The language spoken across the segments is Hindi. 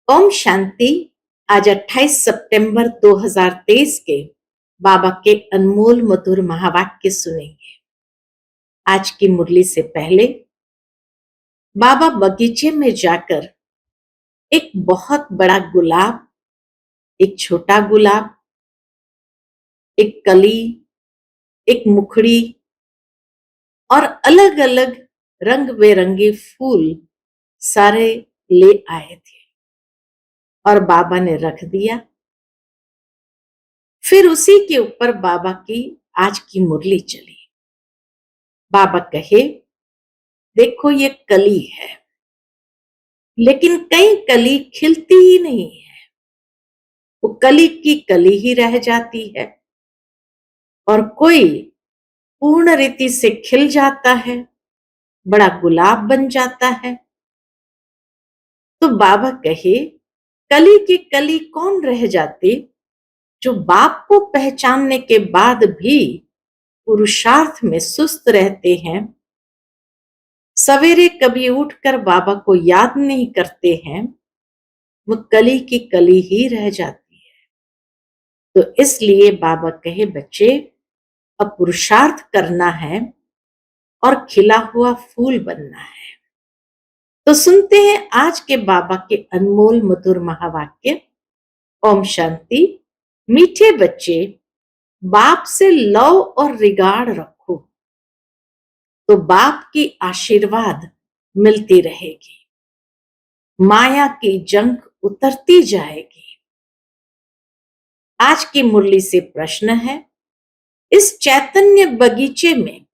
ओम शांति। आज 28 सितंबर 2023 के बाबा के अनमोल मधुर महावाक्य सुनेंगे। आज की मुरली से पहले बाबा बगीचे में जाकर एक बहुत बड़ा गुलाब, एक छोटा गुलाब, एक कली, एक मुखड़ी और अलग अलग रंग बिरंगे फूल सारे ले आए थे और बाबा ने रख दिया। फिर उसी के ऊपर बाबा की आज की मुरली चली। बाबा कहे, देखो ये कली है, लेकिन कई कली खिलती ही नहीं है, वो कली की कली ही रह जाती है। और कोई पूर्ण रीति से खिल जाता है, बड़ा गुलाब बन जाता है। तो बाबा कहे, कली की कली कौन रह जाती जो बाप को पहचानने के बाद भी पुरुषार्थ में सुस्त रहते हैं, सवेरे कभी उठकर बाबा को याद नहीं करते हैं, वो कली की कली ही रह जाती है। तो इसलिए बाबा कहे, बच्चे अब पुरुषार्थ करना है और खिला हुआ फूल बनना है। तो सुनते हैं आज के बाबा के अनमोल मधुर महावाक्य। ओम शांति। मीठे बच्चे, बाप से लव और रिगार्ड रखो तो बाप की आशीर्वाद मिलती रहेगी, माया की जंग उतरती जाएगी। आज की मुरली से प्रश्न है, इस चैतन्य बगीचे में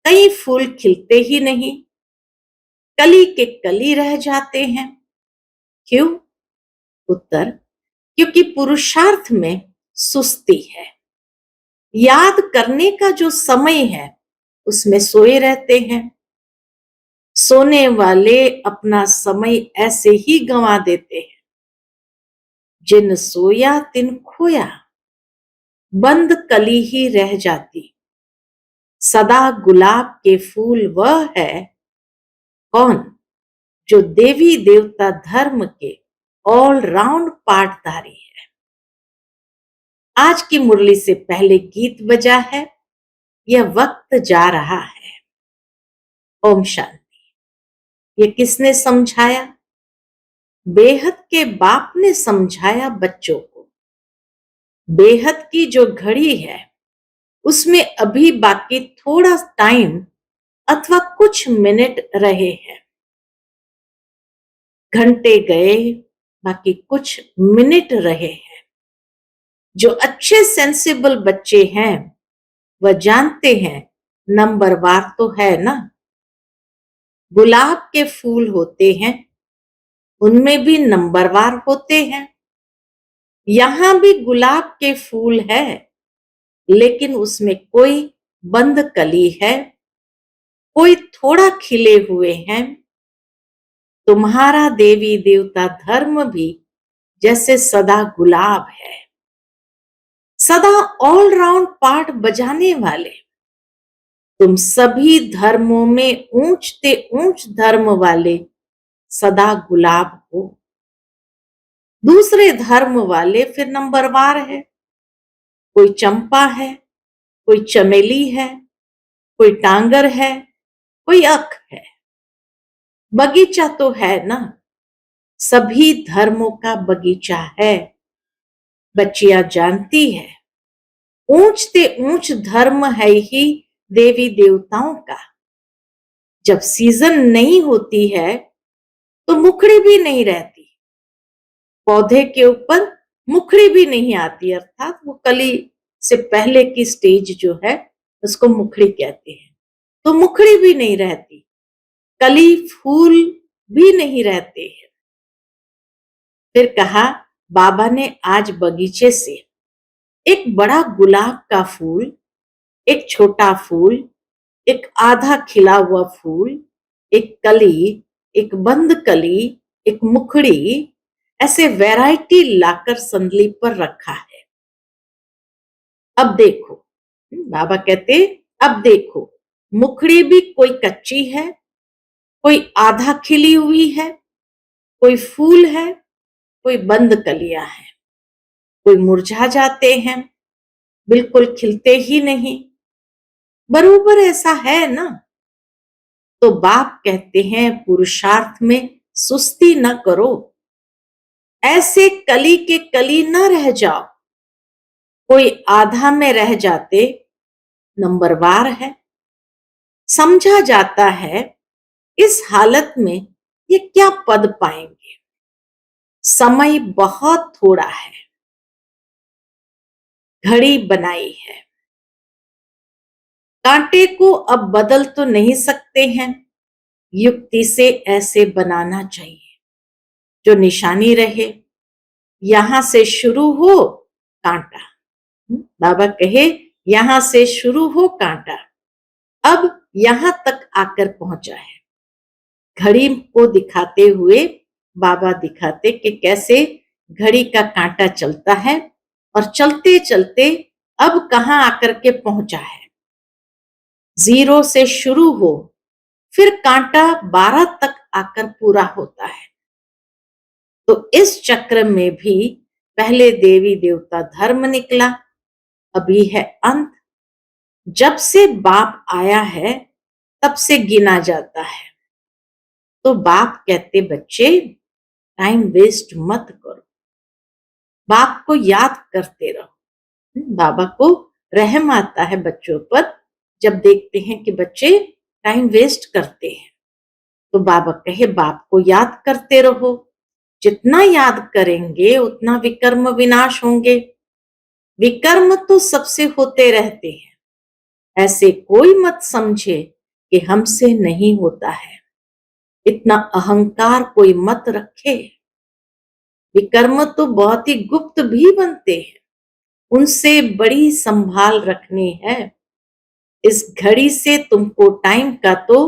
कई फूल खिलते ही नहीं, कली के कली रह जाते हैं, क्यों? उत्तर, क्योंकि पुरुषार्थ में सुस्ती है। याद करने का जो समय है उसमें सोए रहते हैं। सोने वाले अपना समय ऐसे ही गंवा देते हैं। जिन सोया तिन खोया, बंद कली ही रह जाती। सदा गुलाब के फूल वह है कौन जो देवी देवता धर्म के ऑल राउंड पाठधारी है। आज की मुरली से पहले गीत बजा है, यह वक्त जा रहा है। ओम शांति। ये किसने समझाया? बेहद के बाप ने समझाया बच्चों को। बेहद की जो घड़ी है उसमें अभी बाकी थोड़ा टाइम अथवा कुछ मिनट रहे हैं। घंटे गए, बाकी कुछ मिनट रहे हैं। जो अच्छे सेंसिबल बच्चे हैं वह जानते हैं नंबरवार तो है ना। गुलाब के फूल होते हैं, उनमें भी नंबरवार होते हैं। यहां भी गुलाब के फूल है, लेकिन उसमें कोई बंद कली है, कोई थोड़ा खिले हुए हैं। तुम्हारा देवी देवता धर्म भी जैसे सदा गुलाब है, सदा ऑल राउंड पार्ट बजाने वाले। तुम सभी धर्मों में ऊंचते ऊंच धर्म वाले सदा गुलाब हो। दूसरे धर्म वाले फिर नंबरवार है, कोई चंपा है, कोई चमेली है, कोई टांगर है, कोई अख है। बगीचा तो है ना, सभी धर्मों का बगीचा है। बच्चियां जानती है ऊंचते ऊंच धर्म है ही देवी देवताओं का। जब सीजन नहीं होती है तो मुखड़ी भी नहीं रहती, पौधे के ऊपर मुखड़ी भी नहीं आती, अर्थात वो कली से पहले की स्टेज जो है उसको मुखड़ी कहते हैं। तो मुखड़ी भी नहीं रहती, कली फूल भी नहीं रहते हैं। फिर कहा, बाबा ने आज बगीचे से एक बड़ा गुलाब का फूल, एक छोटा फूल, एक आधा खिला हुआ फूल, एक कली, एक बंद कली, एक मुखड़ी, ऐसे वैरायटी लाकर संदली पर रखा है। अब देखो, बाबा कहते, अब देखो, मुखड़ी भी कोई कच्ची है, कोई आधा खिली हुई है, कोई फूल है, कोई बंद कलियां हैं, कोई मुरझा जाते हैं, बिल्कुल खिलते ही नहीं। बरोबर ऐसा है ना। तो बाप कहते हैं पुरुषार्थ में सुस्ती न करो, ऐसे कली के कली न रह जाओ। कोई आधा में रह जाते नंबरवार है। समझा जाता है इस हालत में ये क्या पद पाएंगे, समय बहुत थोड़ा है, घड़ी बनाई है, कांटे को अब बदल तो नहीं सकते हैं, युक्ति से ऐसे बनाना चाहिए जो निशानी रहे, यहां से शुरू हो कांटा। बाबा कहे यहां से शुरू हो कांटा, अब यहां तक आकर पहुंचा है। घड़ी को दिखाते हुए बाबा दिखाते कि कैसे घड़ी का कांटा चलता है और चलते चलते अब कहां आकर के पहुंचा है। 0 से शुरू हो, फिर कांटा 12 तक आकर पूरा होता है। तो इस चक्र में भी पहले देवी देवता धर्म निकला, अभी है अंत। जब से बाप आया है तब से गिना जाता है। तो बाप कहते बच्चे टाइम वेस्ट मत करो, बाप को याद करते रहो। बाबा को रहम आता है बच्चों पर जब देखते हैं कि बच्चे टाइम वेस्ट करते हैं। तो बाबा कहे बाप को याद करते रहो, जितना याद करेंगे उतना विकर्म विनाश होंगे। विकर्म तो सबसे होते रहते हैं, ऐसे कोई मत समझे कि हमसे नहीं होता है, इतना अहंकार कोई मत रखे। विकर्म तो बहुत ही गुप्त भी बनते हैं, उनसे बड़ी संभाल रखनी है। इस घड़ी से तुमको टाइम का तो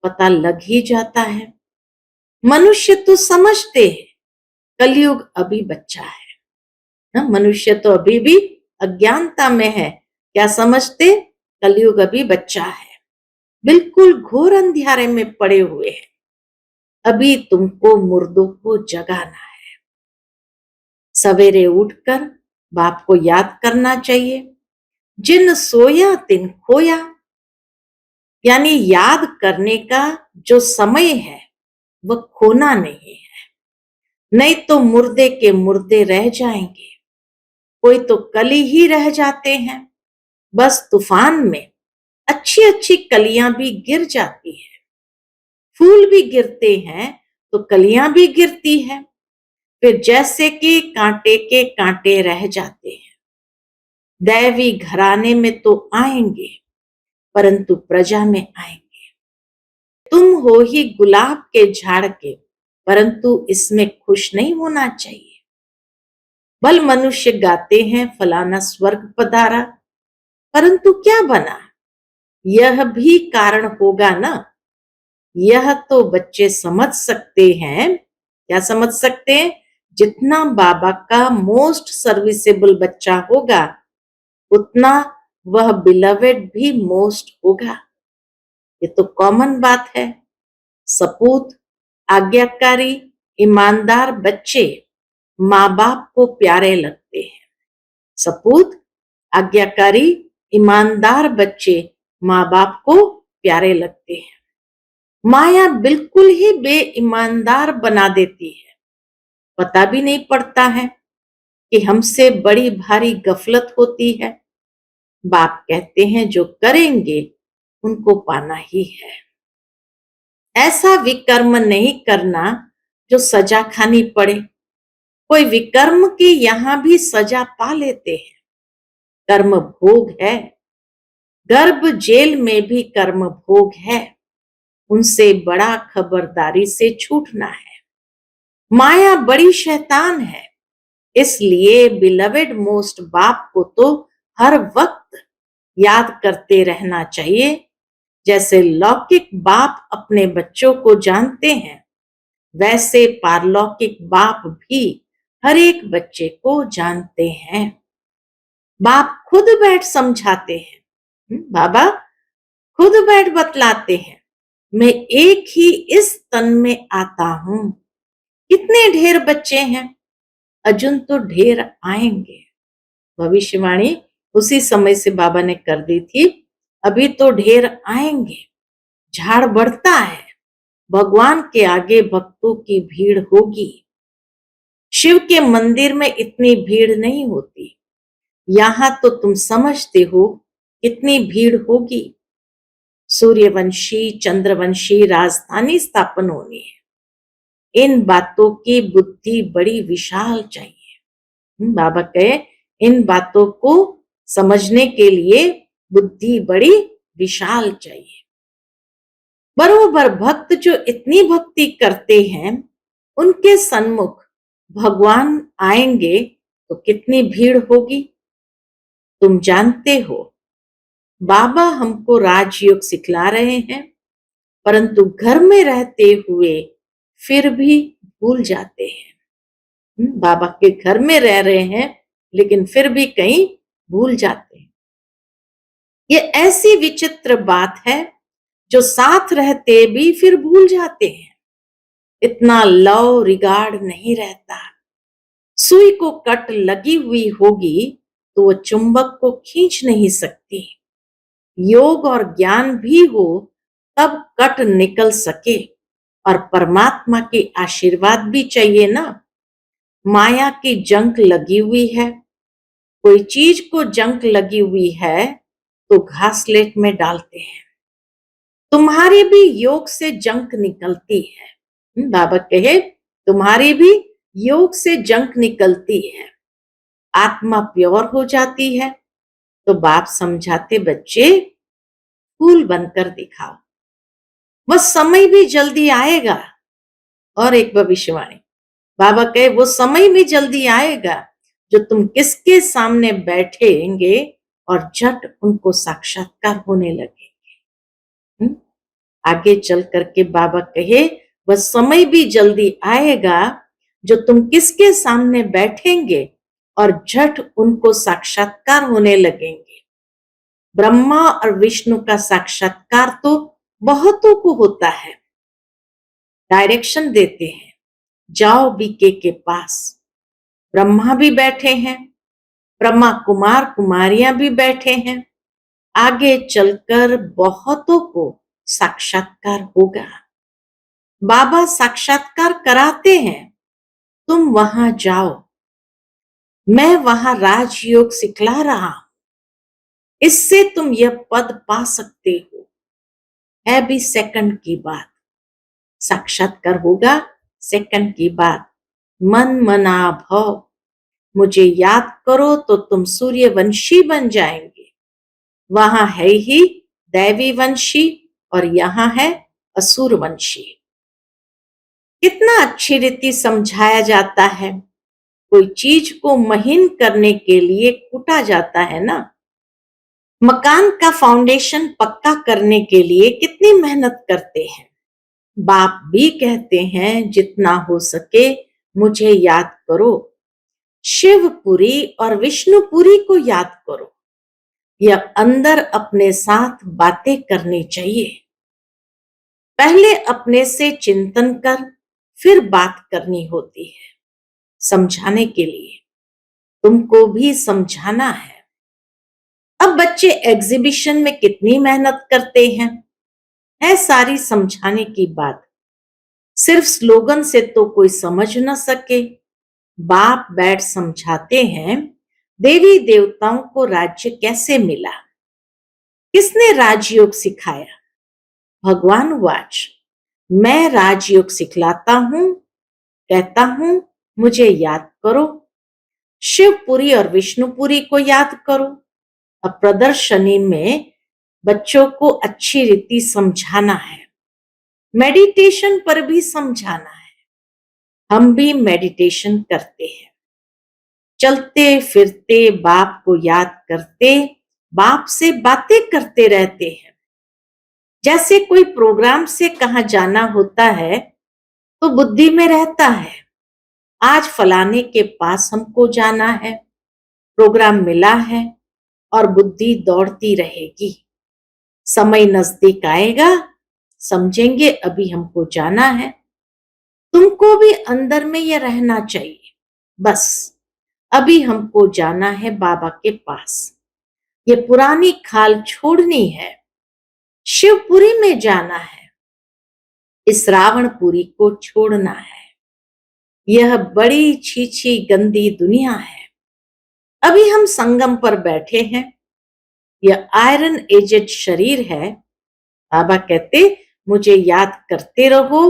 पता लग ही जाता है। मनुष्य तो समझते हैं कलयुग अभी बच्चा है ना, मनुष्य तो अभी भी अज्ञानता में है। क्या समझते? कलयुग अभी बच्चा है, बिल्कुल घोर अंधियारे में पड़े हुए हैं। अभी तुमको मुर्दों को जगाना है। सवेरे उठकर बाप को याद करना चाहिए। जिन सोया तिन खोया, यानी याद करने का जो समय है वह खोना नहीं है, नहीं तो मुर्दे के मुर्दे रह जाएंगे। कोई तो कली ही रह जाते हैं, बस तूफान में अच्छी अच्छी कलियां भी गिर जाती है, फूल भी गिरते हैं तो कलियां भी गिरती हैं, फिर जैसे कि कांटे के कांटे रह जाते हैं। दैवी घराने में तो आएंगे परंतु प्रजा में आएंगे। तुम हो ही गुलाब के झाड़ के, परंतु इसमें खुश नहीं होना चाहिए। बल मनुष्य गाते हैं फलाना स्वर्ग पधारा, परंतु क्या बना? यह भी कारण होगा ना। यह तो बच्चे समझ सकते हैं। क्या समझ सकते हैं? जितना बाबा का मोस्ट सर्विसेबल बच्चा होगा उतना वह बिलवेड भी मोस्ट होगा। ये तो कॉमन बात है। सपूत, आज्ञाकारी, ईमानदार बच्चे माँ बाप को प्यारे लगते हैं। सपूत, आज्ञाकारी, ईमानदार बच्चे माँ बाप को प्यारे लगते हैं। माया बिल्कुल ही बेईमानदार बना देती है, पता भी नहीं पड़ता है कि हमसे बड़ी भारी गफलत होती है। बाप कहते हैं जो करेंगे उनको पाना ही है। ऐसा विकर्म नहीं करना जो सजा खानी पड़े। कोई विकर्म की यहां भी सजा पा लेते हैं। कर्म भोग है, गर्भ जेल में भी कर्म भोग है, उनसे बड़ा खबरदारी से छूटना है। माया बड़ी शैतान है, इसलिए बिलवेड मोस्ट बाप को तो हर वक्त याद करते रहना चाहिए। जैसे लौकिक बाप अपने बच्चों को जानते हैं, वैसे पारलौकिक बाप भी हर एक बच्चे को जानते हैं। बाप खुद बैठ समझाते हैं, बाबा खुद बैठ बतलाते हैं, मैं एक ही इस तन में आता हूं। कितने ढेर बच्चे हैं, अजुन तो ढेर आएंगे। भविष्यवाणी उसी समय से बाबा ने कर दी थी, अभी तो ढेर आएंगे, झाड़ बढ़ता है, भगवान के आगे भक्तों की भीड़ होगी। शिव के मंदिर में इतनी भीड़ नहीं होती, यहां तो तुम समझते हो कितनी भीड़ होगी। सूर्यवंशी चंद्रवंशी राजधानी स्थापन होनी है, इन बातों की बुद्धि बड़ी विशाल चाहिए। बाबा कहे इन बातों को समझने के लिए बुद्धि बड़ी विशाल चाहिए। बरोबर भक्त जो इतनी भक्ति करते हैं, उनके सन्मुख भगवान आएंगे तो कितनी भीड़ होगी। तुम जानते हो बाबा हमको राजयोग सिखला रहे हैं, परंतु घर में रहते हुए फिर भी भूल जाते हैं। बाबा के घर में रह रहे हैं लेकिन फिर भी कहीं भूल जाते हैं। ये ऐसी विचित्र बात है जो साथ रहते भी फिर भूल जाते हैं। इतना लव रिगार्ड नहीं रहता। सुई को कट लगी हुई होगी तो वो चुंबक को खींच नहीं सकती। योग और ज्ञान भी हो तब कट निकल सके, और परमात्मा के आशीर्वाद भी चाहिए ना। माया की जंक लगी हुई है, कोई चीज को जंक लगी हुई है तो घासलेट में डालते हैं। तुम्हारी भी योग से जंक निकलती है। बाबा कहे तुम्हारी भी योग से जंक निकलती है, आत्मा प्योर हो जाती है। तो बाप समझाते बच्चे फूल बनकर दिखाओ, वह समय भी जल्दी आएगा। और एक भविष्यवाणी बाबा कहे वो समय भी जल्दी आएगा जो तुम किसके सामने बैठेंगे और झट उनको साक्षात्कार होने लगेंगे। आगे चल करके बाबा कहे वह समय भी जल्दी आएगा जो तुम किसके सामने बैठेंगे और झट उनको साक्षात्कार होने लगेंगे। ब्रह्मा और विष्णु का साक्षात्कार तो बहुतों को होता है, डायरेक्शन देते हैं, जाओ बीके के पास। ब्रह्मा भी बैठे हैं, ब्रह्मा कुमार कुमारियां भी बैठे हैं। आगे चलकर बहुतों को साक्षात्कार होगा। बाबा साक्षात्कार कराते हैं, तुम वहां जाओ। मैं वहां राजयोग सिखला रहा हूं, इससे तुम यह पद पा सकते हो। है भी सेकंड की बात, साक्षात्कार होगा सेकंड की बात। मन मना भव, मुझे याद करो तो तुम सूर्यवंशी बन जाएंगे। वहां है ही दैवी वंशी और यहां है असुर वंशी। कितना अच्छी रीति समझाया जाता है। कोई चीज को महीन करने के लिए कूटा जाता है ना। मकान का फाउंडेशन पक्का करने के लिए कितनी मेहनत करते हैं। बाप भी कहते हैं जितना हो सके मुझे याद करो, शिवपुरी और विष्णुपुरी को याद करो। यह अंदर अपने साथ बातें करनी चाहिए। पहले अपने से चिंतन कर फिर बात करनी होती है, समझाने के लिए। तुमको भी समझाना है। अब बच्चे एग्जीबिशन में कितनी मेहनत करते हैं, है सारी समझाने की बात। सिर्फ स्लोगन से तो कोई समझ न सके। बाप बैठ समझाते हैं देवी देवताओं को राज्य कैसे मिला, किसने राजयोग सिखाया। भगवान वाच, मैं राजयोग सिखलाता हूं, कहता हूं मुझे याद करो। शिवपुरी और विष्णुपुरी को याद करो। अब प्रदर्शनी में बच्चों को अच्छी रीति समझाना है, मेडिटेशन पर भी समझाना है। हम भी मेडिटेशन करते हैं, चलते फिरते बाप को याद करते, बाप से बातें करते रहते हैं। जैसे कोई प्रोग्राम से कहाँ जाना होता है तो बुद्धि में रहता है, आज फलाने के पास हमको जाना है, प्रोग्राम मिला है, और बुद्धि दौड़ती रहेगी। समय नजदीक आएगा, समझेंगे अभी हमको जाना है। तुमको भी अंदर में यह रहना चाहिए, बस अभी हमको जाना है बाबा के पास। ये पुरानी खाल छोड़नी है, शिवपुरी में जाना है, इस रावणपुरी को छोड़ना है। यह बड़ी छीछी गंदी दुनिया है। अभी हम संगम पर बैठे हैं, यह आयरन एजेड शरीर है। बाबा कहते मुझे याद करते रहो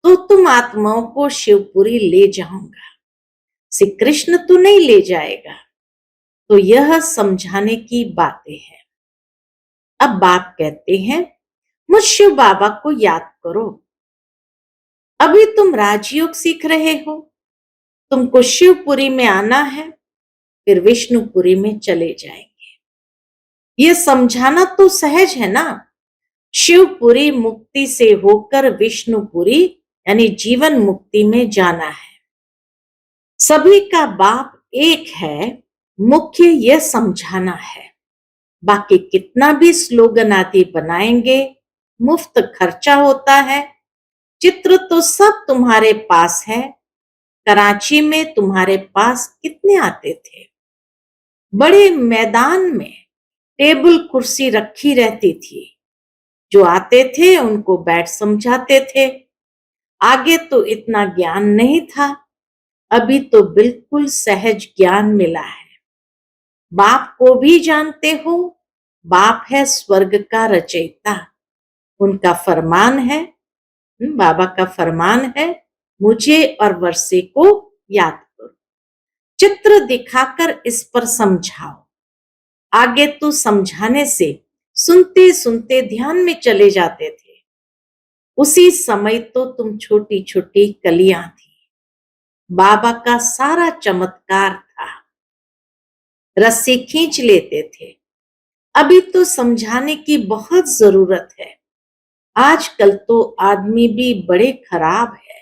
तो तुम आत्माओं को शिवपुरी ले जाऊंगा, श्री कृष्ण तो नहीं ले जाएगा। तो यह समझाने की बातें हैं। अब बाप कहते हैं मुझ शिव बाबा को याद करो। अभी तुम राजयोग सीख रहे हो, तुमको शिवपुरी में आना है, फिर विष्णुपुरी में चले जाएंगे। ये समझाना तो सहज है ना। शिवपुरी मुक्ति से होकर विष्णुपुरी यानी जीवन मुक्ति में जाना है। सभी का बाप एक है, मुख्य यह समझाना है। बाकी कितना भी स्लोगन आदि बनाएंगे, मुफ्त खर्चा होता है। चित्र तो सब तुम्हारे पास है। कराची में तुम्हारे पास कितने आते थे। बड़े मैदान में टेबल कुर्सी रखी रहती थी। जो आते थे उनको बैठ समझाते थे। आगे तो इतना ज्ञान नहीं था, अभी तो बिल्कुल सहज ज्ञान मिला है। बाप को भी जानते हो, बाप है स्वर्ग का रचयिता। उनका फरमान है, बाबा का फरमान है, मुझे और वर्षे को याद करो। चित्र दिखाकर इस पर समझाओ। आगे तो समझाने से सुनते सुनते ध्यान में चले जाते थे। उसी समय तो तुम छोटी छोटी कलियां थी। बाबा का सारा चमत्कार था। रस्सी खींच लेते थे। अभी तो समझाने की बहुत जरूरत है। आजकल तो आदमी भी बड़े खराब है।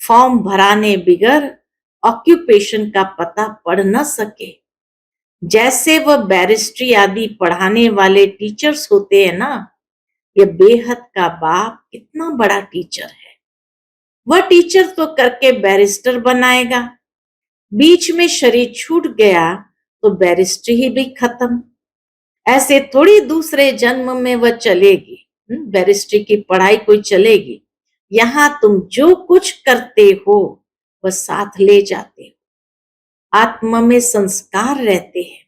फॉर्म भराने बिगर ऑक्यूपेशन का पता पढ़ न सके। जैसे वह बैरिस्ट्री आदि पढ़ाने वाले टीचर्स होते हैं ना, ये बेहद का बाप कितना बड़ा टीचर है। वह टीचर तो करके बैरिस्टर बनाएगा। बीच में शरीर छूट गया तो बैरिस्ट्री ही भी खत्म। ऐसे थोड़ी दूसरे जन्म में वह चलेगी। बैरिस्ट्री की पढ़ाई कोई चलेगी। यहाँ तुम जो कुछ करते हो वह साथ ले जाते हो। आत्मा में संस्कार रहते हैं।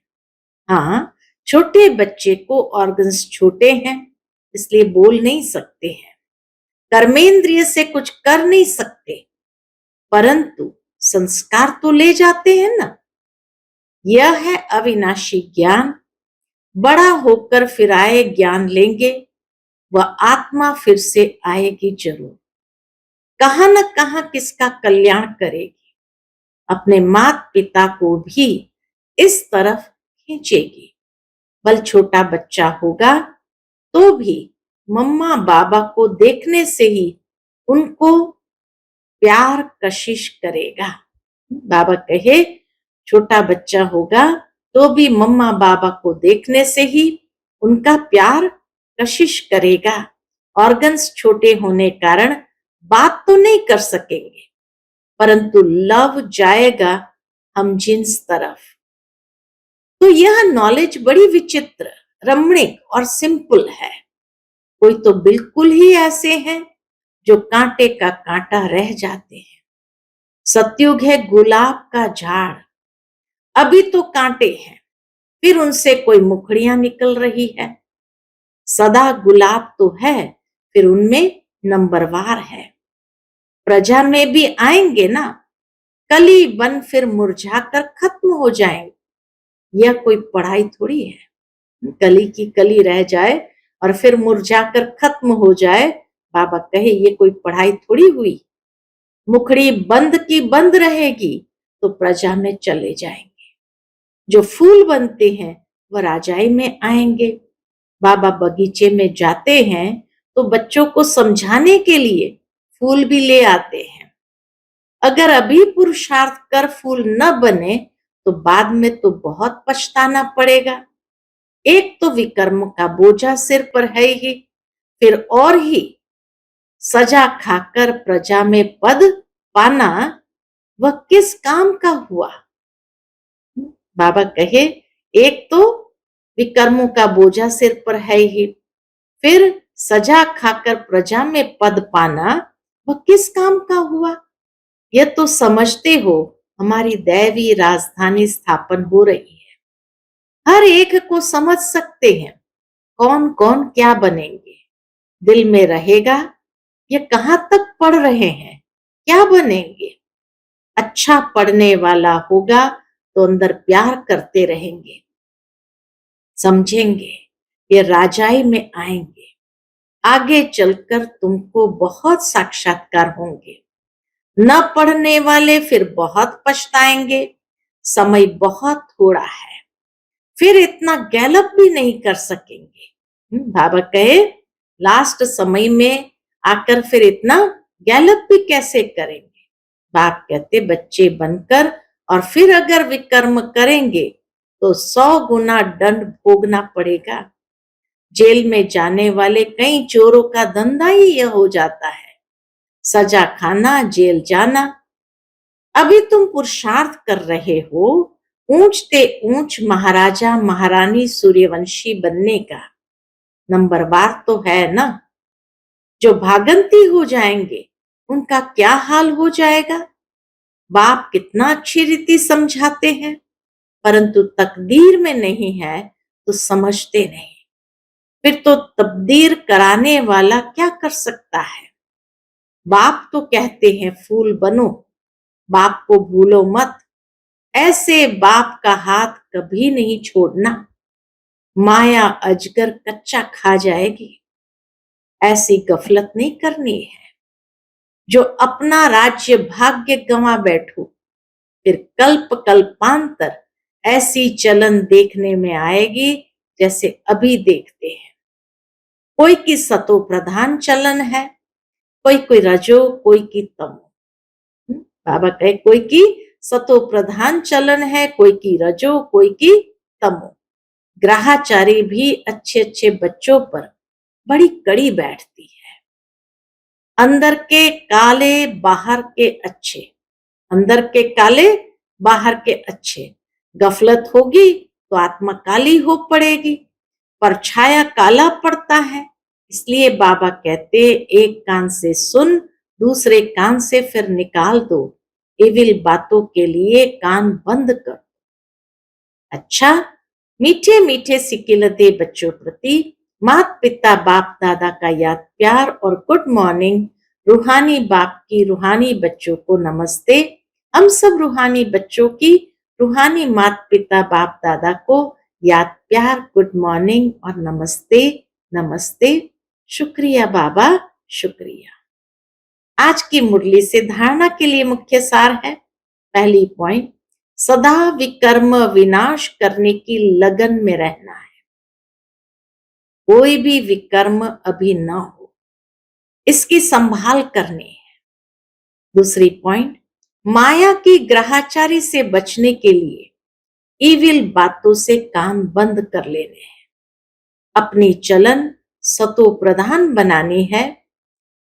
हाँ, छोटे बच्चे को ऑर्गन्स छोटे हैं, इसलिए बोल नहीं सकते हैं, कर्मेंद्रिय से कुछ कर नहीं सकते, परंतु संस्कार तो ले जाते हैं ना। यह है अविनाशी ज्ञान। बड़ा होकर फिर आए ज्ञान लेंगे, वह आत्मा फिर से आएगी जरूर। कहां न कहां किसका कल्याण करेगी। अपने माता पिता को भी इस तरफ खींचेगी। बल छोटा बच्चा होगा तो भी मम्मा बाबा को देखने से ही उनको प्यार कशिश करेगा। बाबा कहे छोटा बच्चा होगा तो भी मम्मा बाबा को देखने से ही उनका प्यार कशिश करेगा। ऑर्गन्स छोटे होने कारण बात तो नहीं कर सकेंगे, परंतु लव जाएगा हम जिन्स तरफ। तो यह नॉलेज बड़ी विचित्र, रमणीक और सिंपल है। कोई तो बिल्कुल ही ऐसे हैं जो कांटे का कांटा रह जाते हैं। सतयुग है गुलाब का झाड़। अभी तो कांटे हैं, फिर उनसे कोई मुखड़ियां निकल रही है। सदा गुलाब तो है, फिर उनमें नंबरवार है। प्रजा में भी आएंगे ना, कली बन फिर मुरझाकर खत्म हो जाएंगे। यह कोई पढ़ाई थोड़ी है, कली की कली रह जाए और फिर मुरझाकर खत्म हो जाए। बाबा कहे ये कोई पढ़ाई थोड़ी हुई। मुखड़ी बंद की बंद रहेगी तो प्रजा में चले जाएंगे। जो फूल बनते हैं वह राजाई में आएंगे। बाबा बगीचे में जाते हैं तो बच्चों को समझाने के लिए फूल भी ले आते हैं। अगर अभी पुरुषार्थ कर फूल न बने तो बाद में तो बहुत पछताना पड़ेगा। एक तो विकर्म का बोझा सिर पर है ही, फिर और ही सजा खाकर प्रजा में पद पाना, वह किस काम का हुआ? बाबा कहे, एक तो विकर्मों का बोझा सिर पर है ही, फिर सजा खाकर प्रजा में पद पाना, वह किस काम का हुआ? यह तो समझते हो हमारी दैवी राजधानी स्थापन हो रही है। हर एक को समझ सकते हैं कौन कौन क्या बनेंगे। दिल में रहेगा ये कहां तक पढ़ रहे हैं, क्या बनेंगे। अच्छा पढ़ने वाला होगा तो अंदर प्यार करते रहेंगे, समझेंगे, ये राजाई में आएंगे। आगे चलकर तुमको बहुत साक्षात्कार होंगे। न पढ़ने वाले फिर बहुत पछताएंगे, समय बहुत थोड़ा है, फिर इतना गैलप भी नहीं कर सकेंगे। बाबा कहे, लास्ट समय में आकर फिर इतना गैलप भी कैसे करेंगे। बाप कहते, बच्चे बनकर और फिर अगर विकर्म करेंगे तो 100 गुना दंड भोगना पड़ेगा। जेल में जाने वाले कई चोरों का धंधा ही यह हो जाता है, सजा खाना, जेल जाना। अभी तुम पुरुषार्थ कर रहे हो ऊंचते ऊंच महाराजा महारानी सूर्यवंशी बनने का। नंबरवार तो है ना। जो भागंती हो जाएंगे उनका क्या हाल हो जाएगा। बाप कितना अच्छी रीति समझाते हैं, परंतु तकदीर में नहीं है तो समझते नहीं। फिर तो तब्दीर कराने वाला क्या कर सकता है। बाप तो कहते हैं फूल बनो, बाप को भूलो मत। ऐसे बाप का हाथ कभी नहीं छोड़ना, माया अजगर कच्चा खा जाएगी। ऐसी गफलत नहीं करनी है। जो अपना राज्य भाग्य गंवा बैठो, फिर कल्प कल्पांतर ऐसी चलन देखने में आएगी जैसे अभी देखते हैं। कोई की सतो प्रधान चलन है, कोई कोई रजो, कोई की तमो। बाबा कहे, कोई की सतो प्रधान चलन है, कोई की रजो, कोई की तमो। ग्रहाचारी भी अच्छे अच्छे बच्चों पर बड़ी कड़ी बैठती है। अंदर के काले बाहर के अच्छे, अंदर के काले बाहर के अच्छे। गफलत होगी तो आत्मा काली हो पड़ेगी, परछाया काला पड़ता है। इसलिए बाबा कहते, एक कान से सुन, दूसरे कान से फिर निकाल दो। एविल बातों के लिए कान बंद कर। अच्छा, मीठे मीठे सिकिलते बच्चों प्रति माता पिता बाप दादा का याद प्यार और गुड मॉर्निंग। रूहानी बाप की रूहानी बच्चों को नमस्ते। हम सब रूहानी बच्चों की रूहानी माता पिता बाप दादा को याद प्यार, गुड मॉर्निंग और नमस्ते नमस्ते। शुक्रिया बाबा, शुक्रिया। आज की मुरली से धारणा के लिए मुख्य सार है। पहली पॉइंट, सदा विकर्म विनाश करने की लगन में रहना है। कोई भी विकर्म अभी न हो, इसकी संभाल करनी है। दूसरी पॉइंट, माया की ग्रहाचारी से बचने के लिए ईविल बातों से कान बंद कर लेने हैं। अपनी चलन सतो प्रधान बनानी है,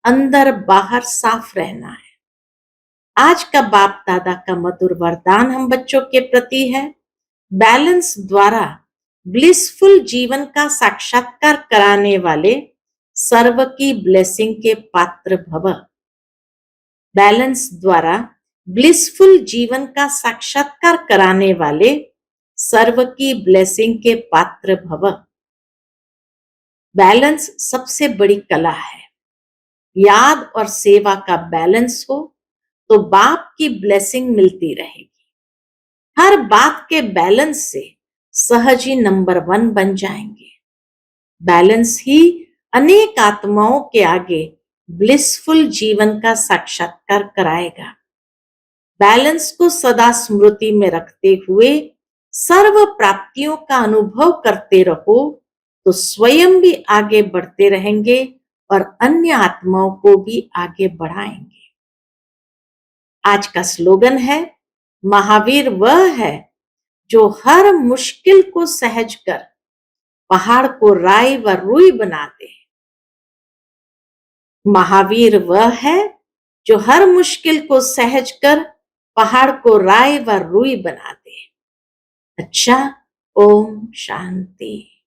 अंदर बाहर साफ रहना है। आज का बाप दादा का मधुर वरदान हम बच्चों के प्रति है, बैलेंस द्वारा ब्लिसफुल जीवन का साक्षात्कार कराने वाले सर्व की ब्लेसिंग के पात्र भव। बैलेंस द्वारा ब्लिसफुल जीवन का साक्षात्कार कराने वाले सर्व की ब्लेसिंग के पात्र भव। बैलेंस सबसे बड़ी कला है। याद और सेवा का बैलेंस हो तो बाप की ब्लेसिंग मिलती रहेगी। हर बात के बैलेंस से सहज ही नंबर 1 बन जाएंगे। बैलेंस ही अनेक आत्माओं के आगे ब्लिसफुल जीवन का साक्षात्कार कराएगा। बैलेंस को सदा स्मृति में रखते हुए सर्व प्राप्तियों का अनुभव करते रहो तो स्वयं भी आगे बढ़ते रहेंगे और अन्य आत्माओं को भी आगे बढ़ाएंगे। आज का स्लोगन है, महावीर वह है जो हर मुश्किल को सहज कर पहाड़ को राई व रुई बना दे। महावीर वह है जो हर मुश्किल को सहज कर पहाड़ को राय व रुई बना दे। अच्छा, ओम शांति।